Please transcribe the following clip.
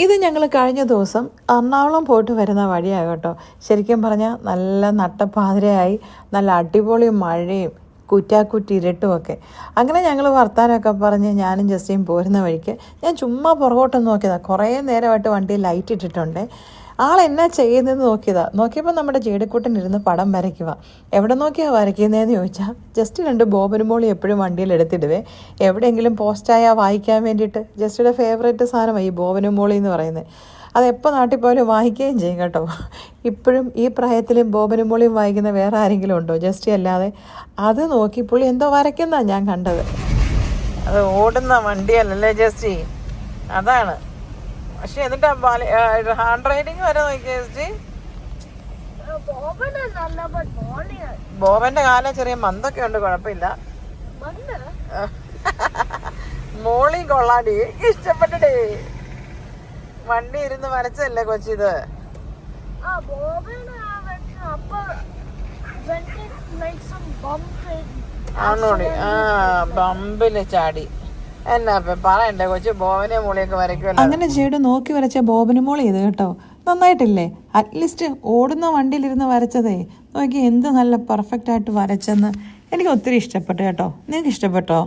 ഇത് ഞങ്ങൾ കഴിഞ്ഞ ദിവസം എറണാകുളം പോയിട്ട് വരുന്ന വഴിയാണ് കേട്ടോ. ശരിക്കും പറഞ്ഞാൽ നല്ല നട്ടപ്പാതിരയായി, നല്ല അടിപൊളി മഴയും കുറ്റാക്കുറ്റി ഇരുട്ടുമൊക്കെ. അങ്ങനെ ഞങ്ങൾ വർത്താനമൊക്കെ പറഞ്ഞ് ഞാനും ജസ്റ്റിയും പോരുന്ന വഴിക്ക് ഞാൻ ചുമ്മാ പുറകോട്ടൊന്ന് നോക്കിയതാണ്. കുറേ നേരമായിട്ട് വണ്ടിയിൽ ലൈറ്റ് ഇട്ടിട്ടുണ്ട്. ആളെന്നാ ചെയ്യുന്നതെന്ന് നോക്കിയപ്പോൾ നമ്മുടെ ജേടിക്കുട്ടനിരുന്ന് പടം വരയ്ക്കുക. എവിടെ നോക്കിയാൽ വരയ്ക്കുന്നതെന്ന് ചോദിച്ചാൽ ജസ്റ്റ് 2 ബോബനും മോളി എപ്പോഴും വണ്ടിയിൽ എടുത്തിടുവേ. എവിടെയെങ്കിലും പോസ്റ്റായാൽ വായിക്കാൻ വേണ്ടിയിട്ട്. ജസ്റ്റിയുടെ ഫേവറേറ്റ് സാധനമാണ് ഈ ബോബനും മോളി എന്ന് പറയുന്നത്. അതെപ്പോൾ നാട്ടിൽ പോയാലും വായിക്കുകയും ചെയ്യും കേട്ടോ. ഇപ്പോഴും ഈ പ്രായത്തിലും ബോബനും മോളിയും വായിക്കുന്ന വേറെ ആരെങ്കിലും ഉണ്ടോ? ജസ്റ്റി അല്ലാതെ. അത് നോക്കി പുള്ളി എന്തോ വരയ്ക്കുന്നതാണ് ഞാൻ കണ്ടത്. അത് ഓടുന്ന വണ്ടിയല്ലല്ലേ ജസ്റ്റി, അതാണ്. പക്ഷെ എന്നിട്ട് ഹാൻഡ് റൈറ്റിംഗ് വരെ നോക്കിയ ജസ്റ്റി. ബോബന്റെ കാലം ചെറിയ മന്തൊക്കെ ഉണ്ട്, കുഴപ്പമില്ല. മോളി കൊള്ളാടി, ഇഷ്ടപ്പെട്ടേ. വണ്ടി ഇരുന്ന് വരച്ചല്ലേ കൊച്ചിത്. ആണോടി? ബമ്പില് ചാടി. എന്നാ പറയണ്ടേ കൊച്ചു ബോബനെ മോളിയൊക്കെ വരയ്ക്കുമല്ലോ. അങ്ങനെ ജേഡ് നോക്കി വരച്ച ബോബന് മോളി ഇത് കേട്ടോ. നന്നായിട്ടില്ലേ? അറ്റ്ലീസ്റ്റ് ഓടുന്ന വണ്ടിയിലിരുന്ന് വരച്ചതേ നോക്കി എന്ത് നല്ല പെർഫെക്റ്റ് ആയിട്ട് വരച്ചെന്ന് എനിക്ക് ഒത്തിരി ഇഷ്ടപ്പെട്ടു കേട്ടോ. നിങ്ങൾക്ക് ഇഷ്ടപ്പെട്ടോ?